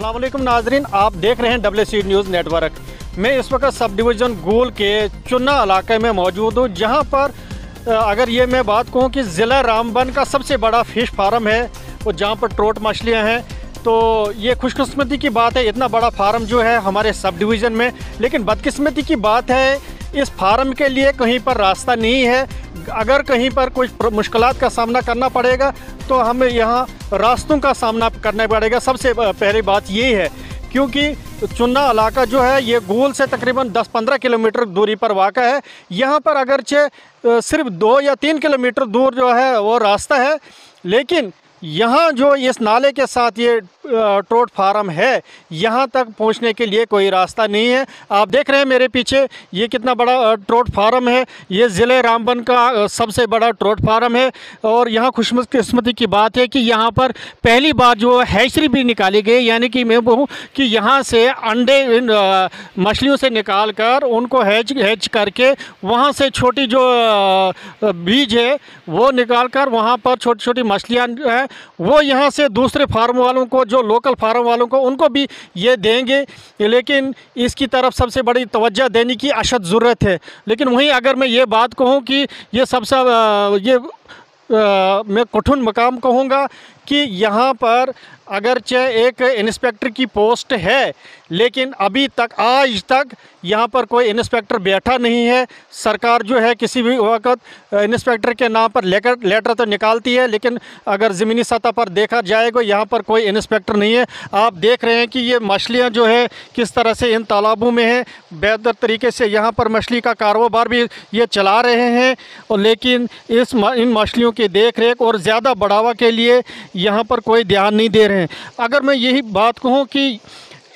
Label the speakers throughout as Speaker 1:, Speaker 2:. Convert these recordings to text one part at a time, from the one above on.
Speaker 1: अस्सलाम वालेकुम नाजरीन, आप देख रहे हैं WC न्यूज़ नेटवर्क। मैं इस वक्त सब डिवीज़न गोल के चुन्ना इलाके में मौजूद हूँ, जहाँ पर अगर ये मैं बात कहूँ कि ज़िला रामबन का सबसे बड़ा फ़िश फार्म है और जहाँ पर ट्रोट मछलियाँ हैं। तो ये खुशकिस्मती की बात है, इतना बड़ा फार्म जो है हमारे सब डिवीज़न में। लेकिन बदकिस्मती की बात है, इस फार्म के लिए कहीं पर रास्ता नहीं है। अगर कहीं पर कुछ मुश्किलात का सामना करना पड़ेगा तो हमें यहाँ रास्तों का सामना करना पड़ेगा। सबसे पहली बात ये है, क्योंकि चुन्ना इलाका जो है ये गोल से तकरीबन 10-15 किलोमीटर दूरी पर वाक़ा है। यहाँ पर अगरचे सिर्फ 2 या 3 किलोमीटर दूर जो है वो रास्ता है, लेकिन यहाँ जो इस नाले के साथ ये ट्रोट फार्म है, यहाँ तक पहुँचने के लिए कोई रास्ता नहीं है। आप देख रहे हैं मेरे पीछे ये कितना बड़ा ट्रोट फार्म है। ये ज़िले रामबन का सबसे बड़ा ट्रोट फार्म है और यहाँ खुशकिस्मती की बात है कि यहाँ पर पहली बार जो हैचरी भी निकाली गई, यानी कि मैं कहूँ कि यहाँ से अंडे इन मछलियों से निकाल कर उनको हैच करके वहाँ से छोटी जो बीज है वो निकाल कर वहाँ पर छोटी छोटी मछलियाँ हैं वो यहाँ से दूसरे फार्म वालों को, जो लोकल फार्म वालों को, उनको भी ये देंगे। लेकिन इसकी तरफ सबसे बड़ी तवज्जो देने की अशद ज़रूरत है। लेकिन वहीं अगर मैं ये बात कहूँ कि ये सबसे मैं कठिन मकाम कहूँगा कि यहाँ पर अगरचे एक इंस्पेक्टर की पोस्ट है, लेकिन अभी तक आज तक यहाँ पर कोई इंस्पेक्टर बैठा नहीं है। सरकार जो है किसी भी वक्त इंस्पेक्टर के नाम पर लेटर तो निकालती है, लेकिन अगर ज़मीनी सतह पर देखा जाएगा यहाँ पर कोई इंस्पेक्टर नहीं है। आप देख रहे हैं कि ये मछलियाँ जो है किस तरह से इन तालाबों में हैं। बेहतर तरीके से यहाँ पर मछली का कारोबार भी ये चला रहे हैं, और लेकिन इन मछलियों की देख रेख और ज़्यादा बढ़ावा के लिए यहाँ पर कोई ध्यान नहीं दे रहे हैं। अगर मैं यही बात कहूँ कि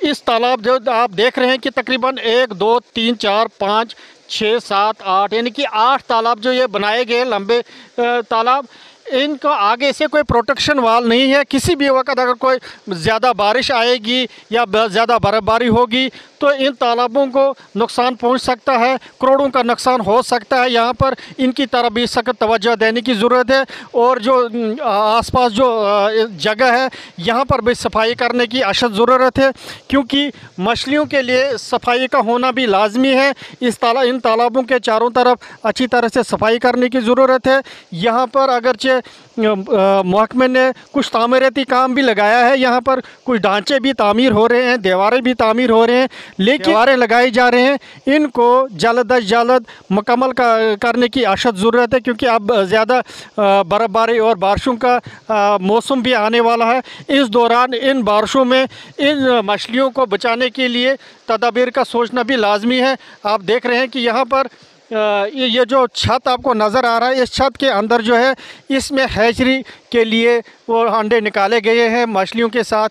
Speaker 1: इस तालाब जो आप देख रहे हैं कि तकरीबन 1, 2, 3, 4, 5, 6, 7, 8 यानी कि 8 तालाब जो ये बनाए गए लंबे तालाब, इनका आगे से कोई प्रोटेक्शन वाल नहीं है। किसी भी वक्त अगर कोई ज़्यादा बारिश आएगी या ज़्यादा बर्फ़बारी होगी तो इन तालाबों को नुकसान पहुंच सकता है, करोड़ों का नुकसान हो सकता है। यहाँ पर इनकी तरफ भी सख्त तवज्जो देने की ज़रूरत है, और जो आसपास जो जगह है यहाँ पर भी सफाई करने की अशद ज़रूरत है, क्योंकि मछलियों के लिए सफाई का होना भी लाजमी है। इन तालाबों के चारों तरफ अच्छी तरह से सफाई करने की ज़रूरत है। यहाँ पर अगरचे महकमे ने कुछ तामीराती काम भी लगाया है, यहाँ पर कुछ ढांचे भी तामीर हो रहे हैं, दीवारें भी तामीर हो रहे हैं, लेकिन दीवारें लगाई जा रहे हैं। इनको जल्द अज जल्द मुकम्मल करने की अशद ज़रूरत है, क्योंकि अब ज़्यादा बर्फ़बारी और बारिशों का मौसम भी आने वाला है। इस दौरान इन बारिशों में इन मछलियों को बचाने के लिए तदाबीर का सोचना भी लाजमी है। आप देख रहे हैं कि यहाँ पर ये जो छत आपको नज़र आ रहा है, इस छत के अंदर जो है इसमें हैचरी के लिए वो अंडे निकाले गए हैं मछलियों के साथ।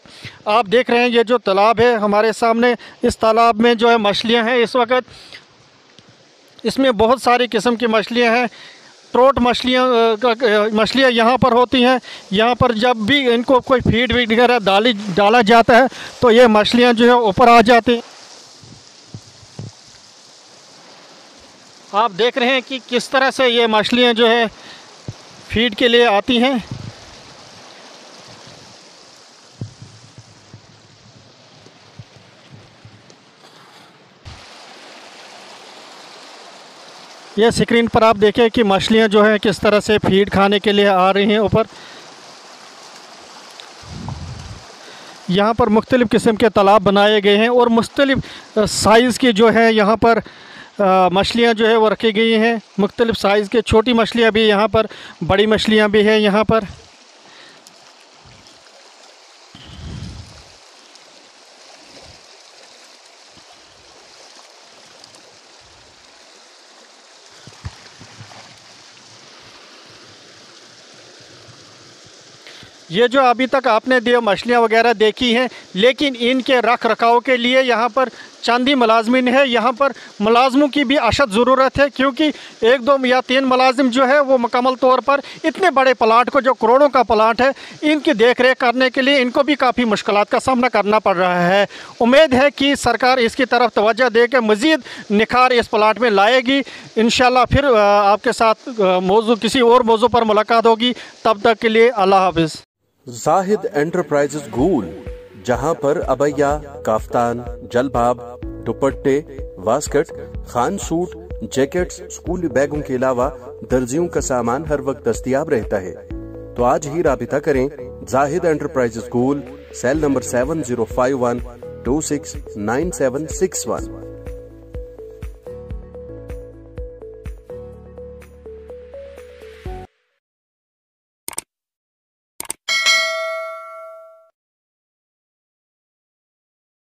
Speaker 1: आप देख रहे हैं ये जो तालाब है हमारे सामने, इस तालाब में जो है मछलियां हैं इस वक्त, इसमें बहुत सारी किस्म की मछलियां हैं। ट्रोट मछलियाँ यहाँ पर होती हैं। यहाँ पर जब भी इनको कोई फीड वगैरह डाला जाता है तो ये मछलियाँ जो है ऊपर आ जाती हैं। आप देख रहे हैं कि किस तरह से ये मछलियाँ जो है फीड के लिए आती हैं। ये स्क्रीन पर आप देखें कि मछलियाँ जो हैं किस तरह से फीड खाने के लिए आ रही हैं ऊपर। यहाँ पर मुख्तलिफ़ किस्म के तालाब बनाए गए हैं और मुख्तलिफ़ साइज़ की जो है यहाँ पर मछलियाँ जो है वो रखी गई हैं। मुख्तलिफ़ साइज़ के छोटी मछलियाँ भी यहाँ पर, बड़ी मछलियाँ भी हैं यहाँ पर। ये जो अभी तक आपने मछलियाँ वगैरह देखी हैं, लेकिन इनके रख रखाव के लिए यहाँ पर चंद ही मुलाजमिन है। यहाँ पर मुलाजमों की भी अशद ज़रूरत है, क्योंकि 1, 2 या 3 मुलाजिम जो है वो मुकम्मल तौर पर इतने बड़े प्लाट को, जो करोड़ों का प्लाट है, इनकी देख रेख करने के लिए इनको भी काफ़ी मुश्किलात का सामना करना पड़ रहा है। उम्मीद है कि सरकार इसकी तरफ तवज्जो दे के मज़ीद निखार इस प्लाट में लाएगी। इंशाल्लाह फिर आपके साथ किसी और मौजू पर मुलाकात होगी। तब तक के लिए अल्लाह हाफ़िज़।
Speaker 2: जाहिद एंटरप्राइजेज गोल जहां पर अबैया, काफ्तान, जलबाब, दुपट्टे, वास्कट, खान सूट, जैकेट्स, स्कूली बैगों के अलावा दर्जियों का सामान हर वक्त दस्तयाब रहता है। तो आज ही राबिता करें जाहिद एंटरप्राइजेस गोल, सेल नंबर 7051269761।